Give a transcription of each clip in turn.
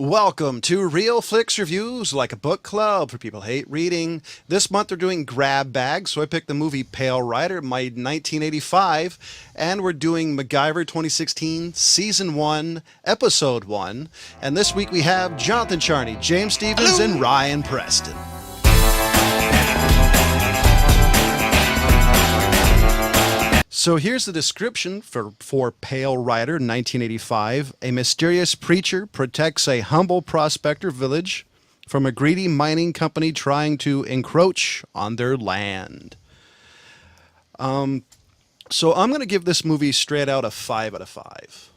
Welcome to Real Flix Reviews, like a book club for people who hate reading. This month we're doing grab bags, so I picked the movie Pale Rider, made 1985, and we're doing MacGyver 2016, Season 1, Episode 1. And this week we have Jonathan Charney, James Stevens, and Ryan Preston. So here's the description for Pale Rider 1985. A mysterious preacher protects a humble prospector village from a greedy mining company trying to encroach on their land. So I'm going to give this movie straight out a 5 out of 5.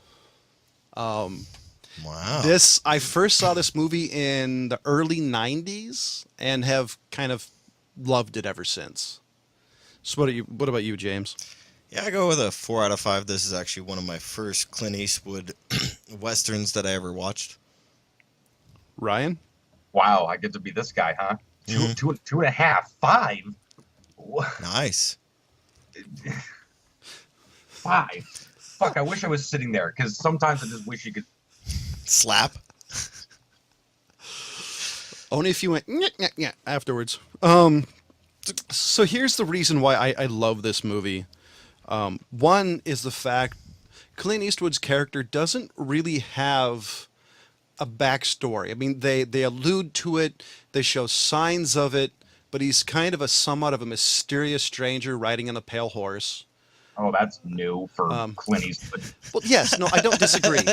Wow. I first saw this movie in the early 90s and have kind of loved it ever since. So what about you, James? Yeah, I go with a 4 out of 5. This is actually one of my first Clint Eastwood westerns that I ever watched. Ryan? Wow, I get to be this guy, huh? Two and a half, 5. Nice. 5. Fuck, I wish I was sitting there, because sometimes I just wish you could slap. Only if you went nyeh, nyeh, nyeh afterwards. So here's the reason why I love this movie. One is the fact Clint Eastwood's character doesn't really have a backstory. I mean, they allude to it, they show signs of it, but he's kind of somewhat of a mysterious stranger riding on a pale horse. Oh, that's new for Clint Eastwood. Well, yes, no, I don't disagree.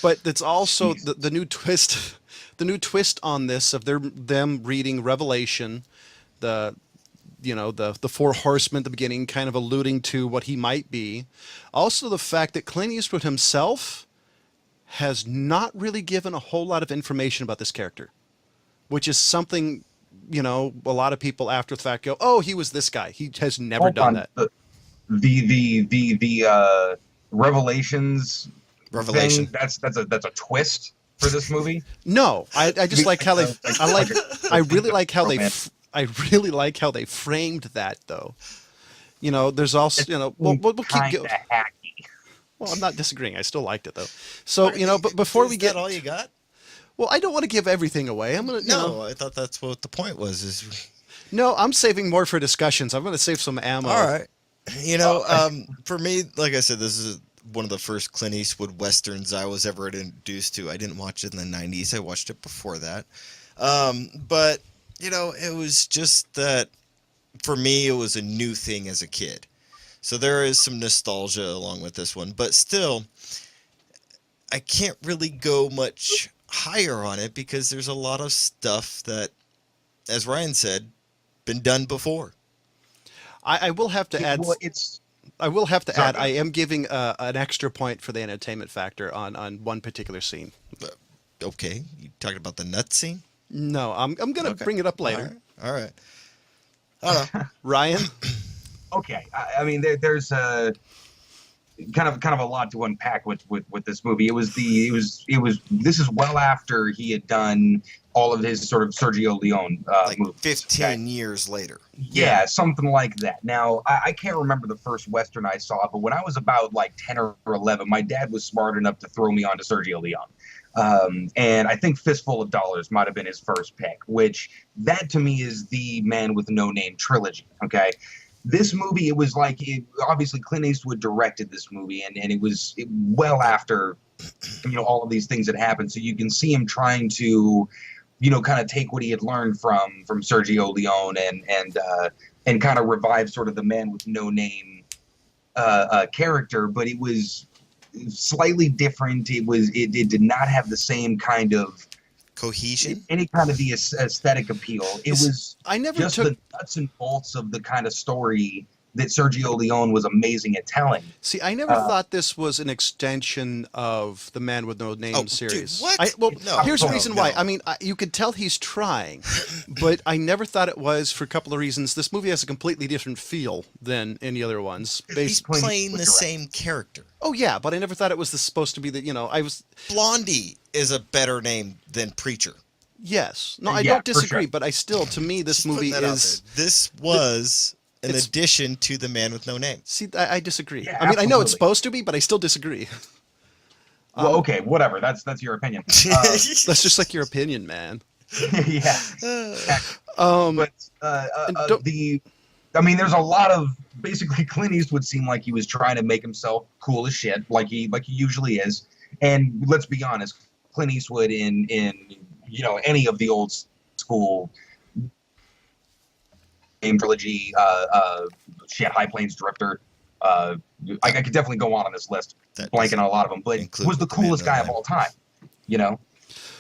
But it's also the new twist, the new twist on this of them reading Revelation, the four horsemen at the beginning, kind of alluding to what he might be. Also, the fact that Clint Eastwood himself has not really given a whole lot of information about this character, which is something, a lot of people after the fact go, "Oh, he was this guy." He has never done that. The Revelations Revelation. thing, that's a twist for this movie. No, I just like how I really like how they framed that, though. There's also, we'll keep going. Hacky. Well, I'm not disagreeing. I still liked it, though. So, but before we get... Is that all you got? Well, I don't want to give everything away. I'm going to, No, I thought that's what the point was. No, I'm saving more for discussions. I'm going to save some ammo. All right. For me, like I said, this is one of the first Clint Eastwood westerns I was ever introduced to. I didn't watch it in the 90s. I watched it before that. But... it was just that, for me, it was a new thing as a kid. So there is some nostalgia along with this one. But still, I can't really go much higher on it because there's a lot of stuff that, as Ryan said, been done before. I will have to add... I am giving an extra point for the entertainment factor on one particular scene. Okay. You talking about the nut scene? No, I'm going to bring it up later. All right. I don't know. Ryan? Okay. I mean, there's kind of a lot to unpack with this movie. This is well after he had done all of his sort of Sergio Leone movies. 15 years later. Yeah, something like that. Now, I can't remember the first Western I saw, but when I was about like 10 or 11, my dad was smart enough to throw me onto Sergio Leone. And I think Fistful of Dollars might have been his first pick, which that to me is the Man with No Name trilogy. Okay. This movie, it was like, obviously Clint Eastwood directed this movie and it was well after, all of these things had happened. So you can see him trying to, kind of take what he had learned from Sergio Leone and kind of revive sort of the Man with No Name, character, but it was slightly different. It did not have the same kind of cohesion, any kind of the aesthetic appeal. It was the nuts and bolts of the kind of story that Sergio Leone was amazing at telling. See, I never thought this was an extension of the Man with No Name series. Dude, what? Here's the reason why. I mean, you could tell he's trying, but I never thought it was for a couple of reasons. This movie has a completely different feel than any other ones. He's playing the same character. Oh, yeah, but I never thought it was supposed to be that, Blondie is a better name than Preacher. Yes. No, I don't disagree, but to me, this movie is... This was... in addition to The Man with No Name. See, I disagree. Yeah, I mean, I know it's supposed to be, but I still disagree. Well, okay, whatever. That's your opinion. That's just like your opinion, man. Yeah. Um, But and don't, I mean, there's a lot of basically Clint Eastwood seemed like he was trying to make himself cool as shit, like he usually is. And let's be honest, Clint Eastwood in any of the old school game trilogy, High Plains Drifter. I could definitely go on this list, blanking on a lot of them, but was the coolest guy of all time, you know.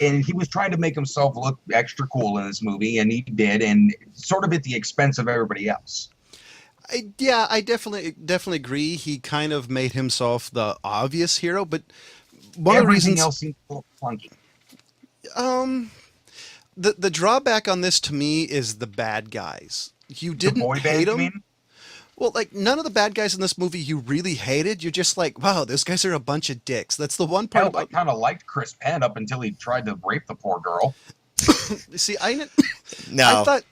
And he was trying to make himself look extra cool in this movie, and he did, and sort of at the expense of everybody else. I definitely agree. He kind of made himself the obvious hero, but one of the Everything reasons else seemed a little clunky. The drawback on this to me is the bad guys. You The didn't boy hate band, you them. mean? Well, like none of the bad guys in this movie you really hated. You're just like, wow, those guys are a bunch of dicks. That's the one part Hell, I about. kind of liked Chris Penn up until he tried to rape the poor girl. See, I No, thought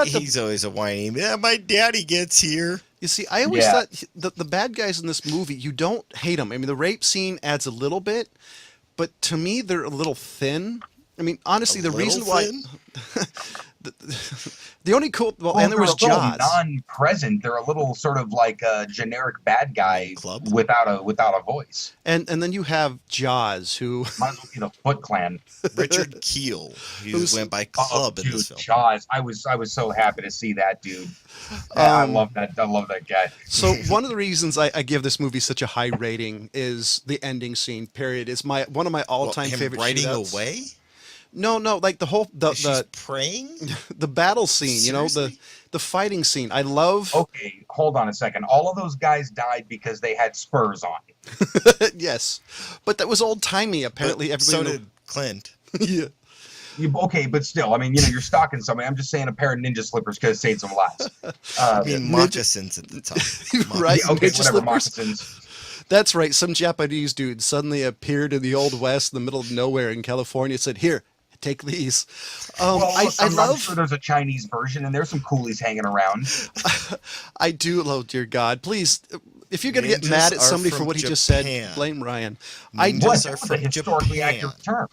he's always a whiny. Yeah, my daddy gets here. you see, I always Yeah. thought the bad guys in this movie, you don't hate them. I mean, the rape scene adds a little bit, but to me, they're a little thin. I mean, honestly, the reason why the only cool well, and there they're was a little Jaws. non-present. They're a little sort of like a generic bad guy Club? without a voice. And then you have Jaws, who Might as well be the Foot Clan. Richard Keel. He Who's- went by Oh, club in dude, this film. Jaws. I was so happy to see that dude. I love that. I love that guy. So one of the reasons I give this movie such a high rating is the ending scene. Period. It's one of my all-time him favorite. riding shootouts. away. No, like the whole She's praying. the battle scene. You know, Seriously? the fighting scene. I love. Okay, hold on a second. All of those guys died because they had spurs on. Yes, but that was old timey. Apparently, But so everybody. did Clint. Yeah. Okay, but still, I mean, you're stalking somebody. I'm just saying a pair of ninja slippers could have saved some lives. I mean, moccasins at the time. Right. Yeah, okay, ninja whatever, slippers. moccasins. That's right. Some Japanese dude suddenly appeared in the old west, in the middle of nowhere in California. Said, "Here, take these." Well, I I'm love. sure there's a Chinese version, and there's some coolies hanging around. I do. Oh dear God, please. If you're gonna get Ninjas mad at are somebody for from what he just said, Japan. blame Ryan. Ninjas What? are That was a from historically Japan. accurate term.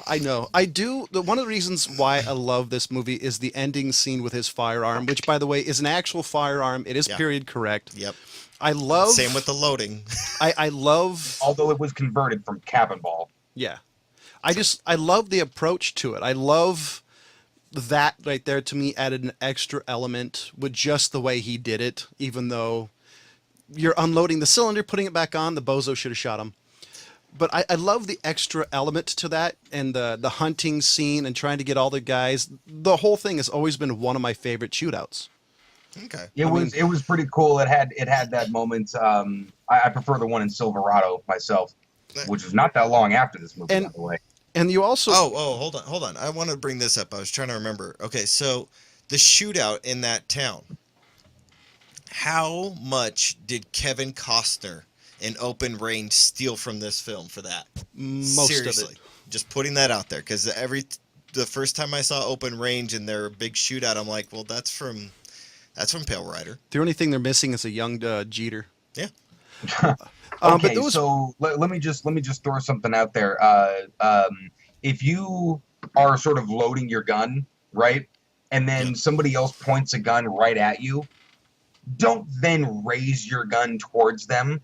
I know. I do. One of the reasons why I love this movie is the ending scene with his firearm, which, by the way, is an actual firearm. It is Yeah. period correct. Yep. I love. Same with the loading. I love. Although it was converted from cap and ball. Yeah. I love the approach to it. I love that right there. To me, added an extra element with just the way he did it. Even though you're unloading the cylinder, putting it back on, the bozo should have shot him. But I love the extra element to that, and the hunting scene and trying to get all the guys. The whole thing has always been one of my favorite shootouts. Okay. It was pretty cool. It had that moment. I prefer the one in Silverado myself, which is not that long after this movie, by the way. And you also Oh, hold on. I want to bring this up. I was trying to remember. Okay, so the shootout in that town. How much did Kevin Costner in Open Range steal from this film for that? most Seriously, of it. just putting that out there, because the first time I saw Open Range and their big shootout, I'm like, well, that's from Pale Rider. The only thing they're missing is a young Jeter. Yeah. Okay, but so let me just throw something out there. If you are sort of loading your gun, right, and then somebody else points a gun right at you, don't then raise your gun towards them.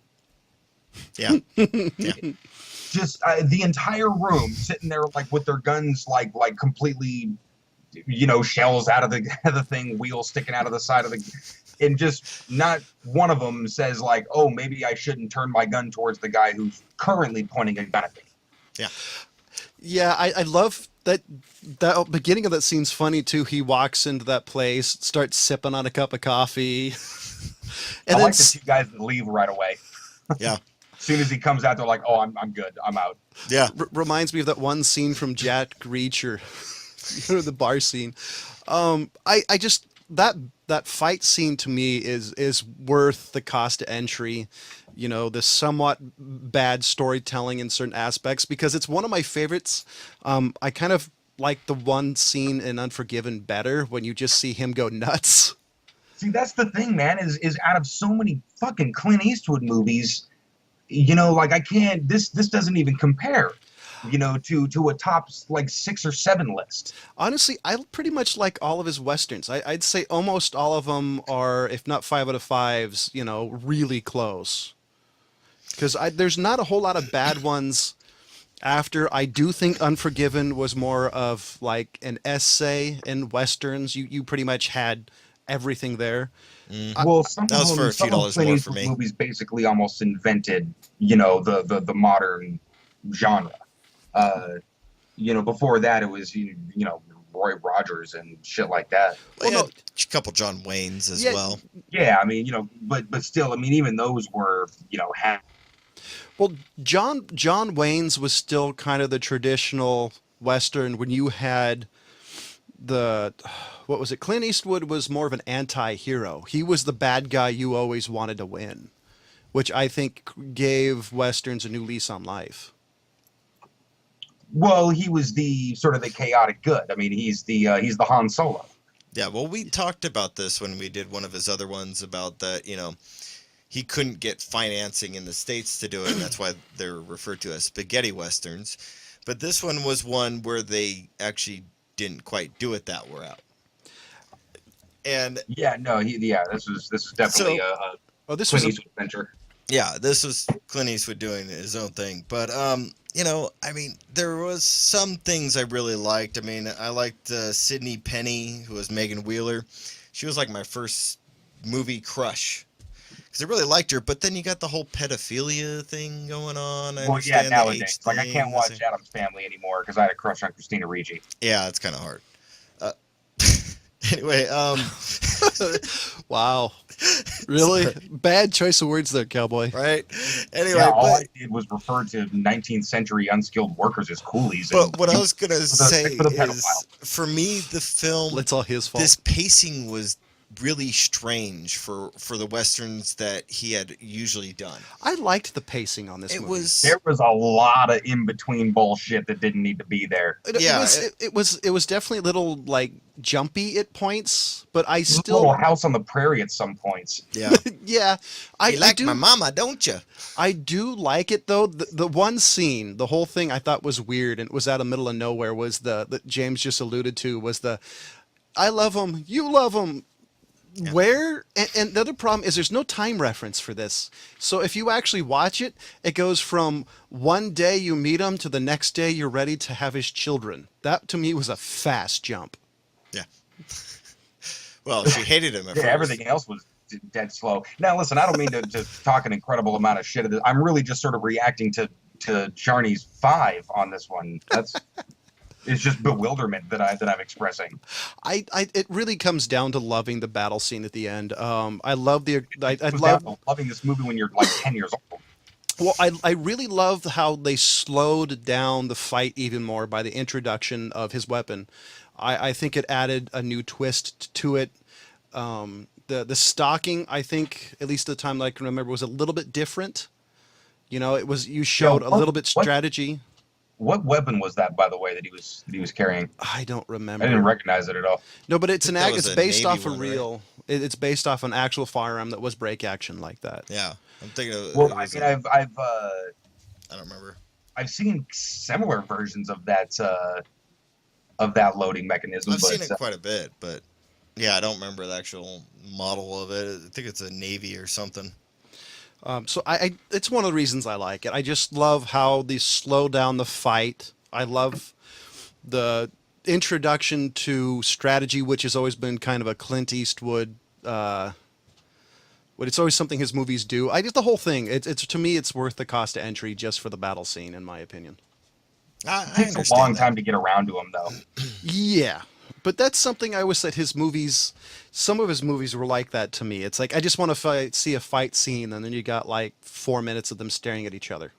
Yeah. Just the entire room sitting there like with their guns like completely, shells out of the thing, wheels sticking out of the side of the, and just not one of them says like, oh, maybe I shouldn't turn my gun towards the guy who's currently pointing a gun at me. Yeah. Yeah, I love that beginning of that scene's funny too. He walks into that place, starts sipping on a cup of coffee, and I then like the two guys that leave right away. Yeah. As soon as he comes out, they're like, oh, I'm good. I'm out. Yeah. reminds me of that one scene from Jack Reacher, the bar scene. I just that fight scene to me is worth the cost of entry. The somewhat bad storytelling in certain aspects, because it's one of my favorites. I kind of like the one scene in Unforgiven better, when you just see him go nuts. See, that's the thing, man, is out of so many fucking Clint Eastwood movies, like I can't. This doesn't even compare, to a top like 6 or 7 list. Honestly, I pretty much like all of his westerns. I'd say almost all of them are, if not 5 out of 5s, really close. Because there's not a whole lot of bad ones after. I do think Unforgiven was more of like an essay in westerns. You pretty much had everything there. Well, some That was of for them, a few some of dollars Clint more for Eastwood me. movies basically almost invented, the modern genre. Before that it was Roy Rogers and shit like that. Well, Well, yeah, a couple John Waynes as Yeah. well. Yeah, I mean, but still, I mean, even those were, Well, John Wayne's was still kind of the traditional western when you had the what was it? Clint Eastwood was more of an anti-hero. He was the bad guy you always wanted to win, which I think gave westerns a new lease on life. well, he was the sort of the chaotic good. I mean, he's the Han Solo. Yeah, well, we talked about this when we did one of his other ones about that, he couldn't get financing in the States to do it, and that's why they're referred to as spaghetti westerns. But this one was one where they actually didn't quite do it that route. And Yeah, no, this is definitely So- a Oh, this Clint was Eastwood venture. yeah, this was Clint Eastwood doing his own thing. But I mean, there was some things I really liked. I mean, I liked Sydney Penny, who was Megan Wheeler. She was like my first movie crush. Because I really liked her, but then you got the whole pedophilia thing going on. I Well, yeah, understand the nowadays, age like I thing, can't the watch thing. Addams Family anymore because I had a crush on Christina Ricci. Yeah, it's kind of hard. Anyway, wow, really bad choice of words there, cowboy. right? Anyway, Yeah, all but, I did was refer to 19th century unskilled workers as coolies. but and what I you- was gonna for the- say for the is, pedophile. for me, the film, It's all his fault. this pacing was really strange for the westerns that he had usually done. I liked the pacing on this It movie. was There was a lot of in between bullshit that didn't need to be there. Yeah, It was definitely a little like jumpy at points, but I Little still House on the Prairie at some points. yeah. yeah, I, You I like do my mama, don't you? I do like it though. The one scene, the whole thing I thought was weird and it was out of middle of nowhere was that James just alluded to was the I love him, you love him. Yeah. Where and the other problem is there's no time reference for this. So if you actually watch it, it goes from one day you meet him to the next day you're ready to have his children. That to me was a fast jump. Yeah. Well, she hated him at Yeah, first. everything else was dead slow. Now, listen, I don't mean to talk an incredible amount of shit. I'm really just sort of reacting to Charney's 5 on this one. It's just bewilderment that I'm expressing. It really comes down to loving the battle scene at the end. I love I It was love down to loving this movie when you're like 10 years old. well I really love how they slowed down the fight even more by the introduction of his weapon. I think it added a new twist to it. The stalking, I think, at least the time that I can remember, was a little bit different. It was you showed a little bit strategy. What weapon was that, by the way, that he was carrying? I don't I remember. didn't recognize it at all. No, but it's That was it's a based Navy off a one, right? real. It's based off an actual firearm that was break action like that. Yeah, I'm thinking of. Well, it I was mean, a- I don't remember. I've seen similar versions of that loading mechanism. I've but seen it quite a bit, but yeah, I don't remember the actual model of it. I think it's a Navy or something. So it's one of the reasons I like it. I just love how they slow down the fight. I love the introduction to strategy, which has always been kind of a Clint Eastwood. But it's always something his movies do. The whole thing. It's to me, it's worth the cost of entry just for the battle scene, in my opinion. I it takes a understand long that. time to get around to him, though. Yeah, but that's something I always said. Some of his movies were like that to me. It's like I just want to see a fight scene, and then you got like 4 minutes of them staring at each other.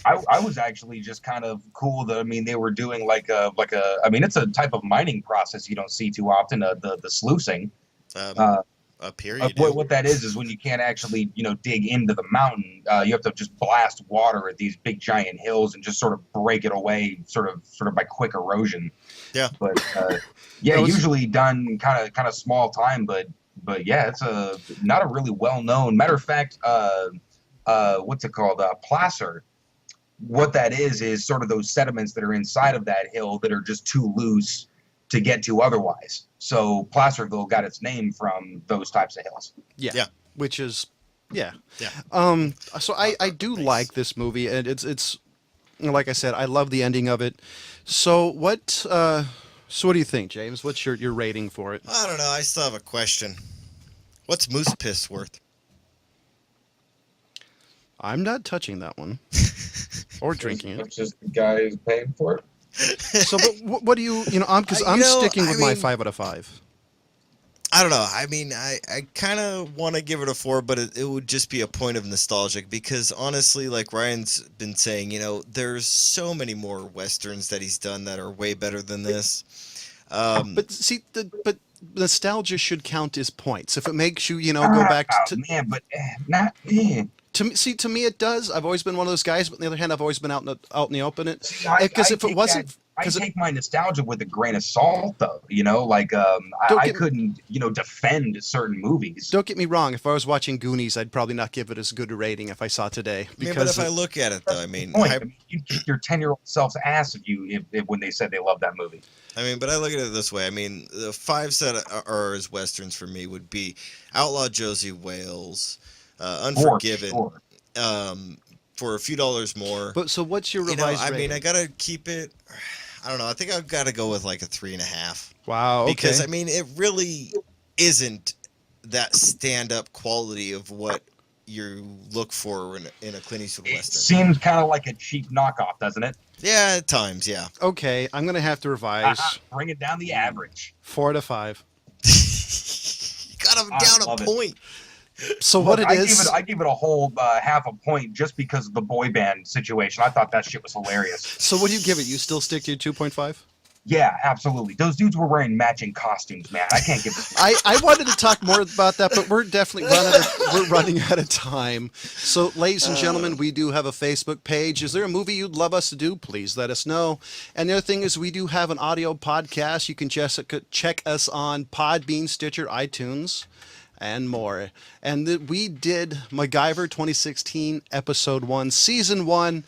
I was actually just kind of cool that they were doing like a it's a type of mining process you don't see too often, the sluicing. Up here, you do. What that is when you can't actually dig into the mountain, you have to just blast water at these big giant hills and just sort of break it away, sort of by quick erosion. Yeah. But yeah, That was- usually done kind of small time, but yeah, it's not a really well known. Matter of fact, what's it called, placer. What that is sort of those sediments that are inside of that hill that are just too loose to get to otherwise. So Placerville got its name from those types of hills. Yeah. Which is, yeah. Yeah. So I do like this movie, and it's like I said, I love the ending of it. So what do you think, James? What's your rating for it? I don't know. I still have a question. What's moose piss worth? I'm not touching that one or drinking it. It's just the guy who's paying for it. So, but what do you know? I'm sticking with my 5 out of 5. I don't know. I mean, I kind of want to give it a 4, but it would just be a point of nostalgic because honestly, like Ryan's been saying, there's so many more westerns that he's done that are way better than this. But see, but nostalgia should count as points. If it makes you, go back to man, but not. to me it does. I've always been one of those guys, but on the other hand, I've always been out in the open. Because if it wasn't, I take my nostalgia with a grain of salt, though. I couldn't, defend certain movies. Don't get me wrong. If I was watching Goonies, I'd probably not give it as good a rating if I saw it today. But if I look at it, though, you'd kick your 10-year-old self's ass if when they said they loved that movie. But I look at it this way. The 5 that are as westerns for me would be Outlaw Josie Wales, Unforgiven, for a few dollars more. But so what's your revised rating? I gotta keep it. I don't know. I think I've got to go with like a 3.5. Wow. Okay. Because it really isn't that stand-up quality of what you look for in a Clint Eastwood It western. seems kind of like a cheap knockoff, doesn't it? Yeah, at times, yeah. Okay, I'm gonna have to revise. Bring it down the average. 4 out of 5. You got him down a point. So what I give it a whole half a point just because of the boy band situation. I thought that shit was hilarious. So what do you give it? You still stick to your 2.5? Yeah, absolutely. Those dudes were wearing matching costumes, man. I can't give this. I wanted to talk more about that, but we're definitely running out of time. So, ladies and gentlemen, we do have a Facebook page. Is there a movie you'd love us to do? Please let us know. And the other thing is we do have an audio podcast. You can just check us on Podbean, Stitcher, iTunes, and more. And we did MacGyver 2016, Episode 1, Season 1.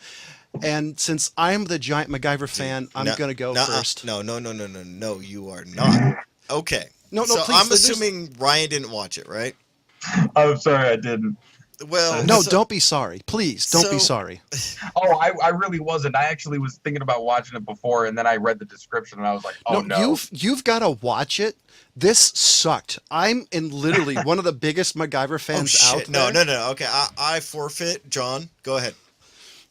And since I'm the giant MacGyver fan, I'm going to go first. No, you are not. Okay. No, so please. I'm assuming Ryan didn't watch it, right? I'm sorry, I didn't. Well, no, don't be sorry. Please, don't be sorry. Oh, I really wasn't. I actually was thinking about watching it before, and then I read the description, and I was like, oh, no. You've got to watch it. This sucked. I'm literally one of the biggest MacGyver fans out there. No. Okay, I forfeit. John, go ahead.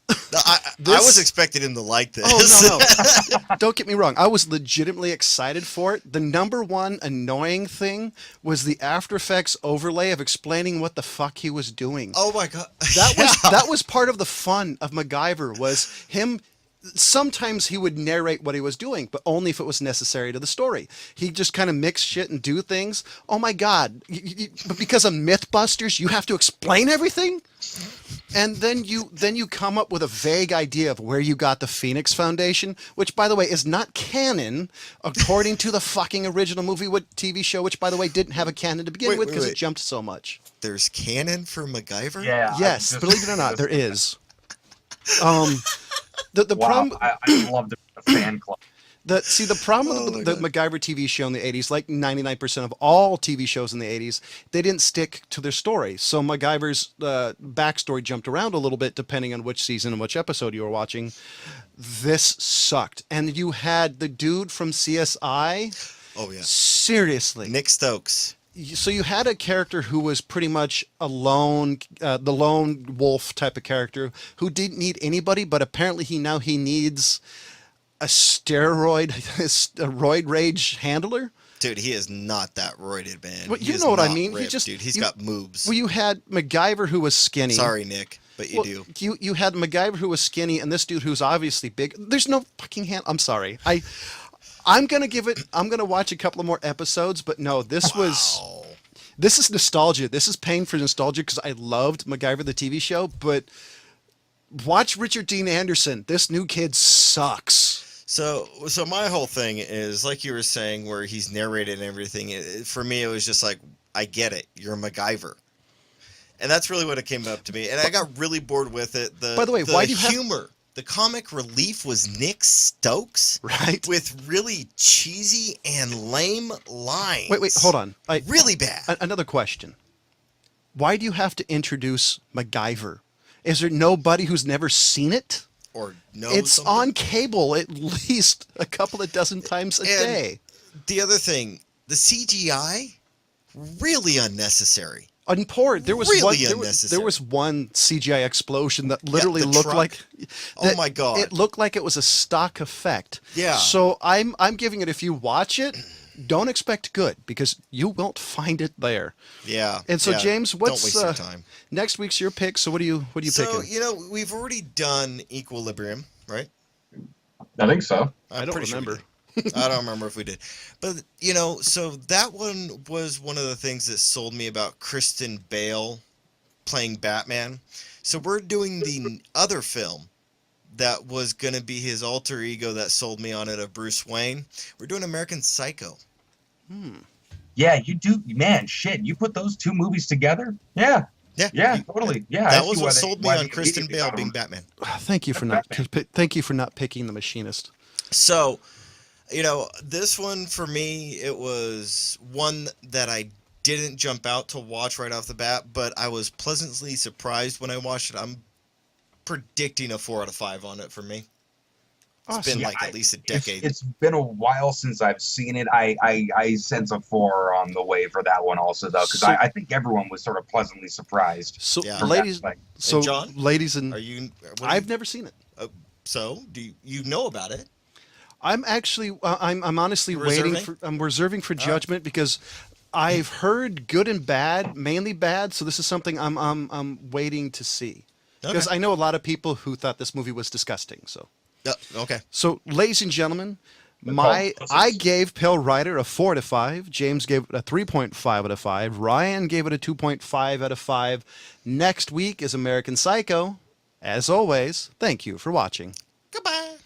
I was expecting him to like this. Oh, no. Don't get me wrong. I was legitimately excited for it. The number one annoying thing was the After Effects overlay of explaining what the fuck he was doing. Oh, my God. That was part of the fun of MacGyver, was him. Sometimes he would narrate what he was doing, but only if it was necessary to the story. He just kind of mix shit and do things. Oh, my God. But because of Mythbusters, you have to explain everything? And then you come up with a vague idea of where you got the Phoenix Foundation, which, by the way, is not canon according to the fucking original movie TV show, which, by the way, didn't have a canon to begin with because it jumped so much. There's canon for MacGyver? Yeah. Yes, believe it or not, there is. The wow, problem. I love the fan club. The problem with the MacGyver TV show in the 80s, like 99% of all TV shows in the 80s, they didn't stick to their story. So MacGyver's backstory jumped around a little bit depending on which season and which episode you were watching. This sucked. And you had the dude from CSI. Oh, yeah. Seriously. Nick Stokes. So you had a character who was pretty much the lone wolf type of character who didn't need anybody, but apparently he needs a roid rage handler. Dude, he is not that roided, man. Well, you know what I mean. Ripped, dude. He's got moves. Well, you had MacGyver who was skinny. Sorry, Nick, but you do. You had MacGyver who was skinny, and this dude who's obviously big. There's no fucking hand. I'm sorry. I'm gonna watch a couple of more episodes, but no, this is nostalgia. This is paying for nostalgia because I loved MacGyver the TV show, but watch Richard Dean Anderson. This new kid sucks. So my whole thing is, like you were saying, where he's narrated and everything. For me, it was just like, I get it. You're MacGyver. And that's really what it came up to me. And I got really bored with it. By the way, why do you have- humor, the comic relief was Nick Stokes, Right? with really cheesy and lame lines. Wait, hold on. Really bad. Another question. Why do you have to introduce MacGyver? Is there nobody who's never seen it? Or no, It's something? on cable at least a couple of dozen times a day. The other thing, the CGI, really unnecessary. And poor, there was Really one. unnecessary. There was one CGI explosion that literally the looked truck. like. Oh my God. It looked like it was a stock effect. Yeah. So I'm giving it. If you watch it, don't expect good because you won't find it there. Yeah. And so yeah. James, what's Don't waste your time. next week's your pick? So what are you So, picking? we've already done Equilibrium, right? I think so. I don't pretty sure we remember. did. I don't remember if we did. But, so that one was one of the things that sold me about Kristen Bale playing Batman. So we're doing the other film that was going to be his alter ego that sold me on it of Bruce Wayne. We're doing American Psycho. Yeah, you do, man. Shit, you put those two movies together? Yeah, Yeah. totally. Yeah, I That see was why what they- sold me why on they Kristen immediately Bale thought of being him. Batman. Thank you for not picking the machinist. So, this one for me, it was one that I didn't jump out to watch right off the bat, but I was pleasantly surprised when I watched it. I'm predicting a 4 out of 5 on it for me. It's been Yeah, like at least a decade. It's been a while since I've seen it. I sense a 4 on the way for that one also though, because So- I think everyone was sort of pleasantly surprised. So Yeah. from ladies, that, like, so John? ladies and Are you? I've never seen it. So do you know about it? I'm actually I'm honestly You're waiting reserving? for I'm reserving for right. judgment because I've heard good and bad, mainly bad. So this is something I'm waiting to see because Okay. I know a lot of people who thought this movie was disgusting. Okay. So ladies and gentlemen, called I pussies. gave Pale Rider a 4 out of 5. James gave it a 3.5 out of 5. Ryan gave it a 2.5 out of 5. Next week is American Psycho. As always, thank you for watching. Goodbye.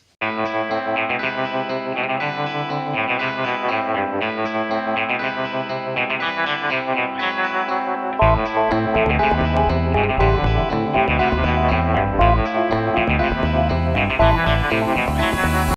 Thank you.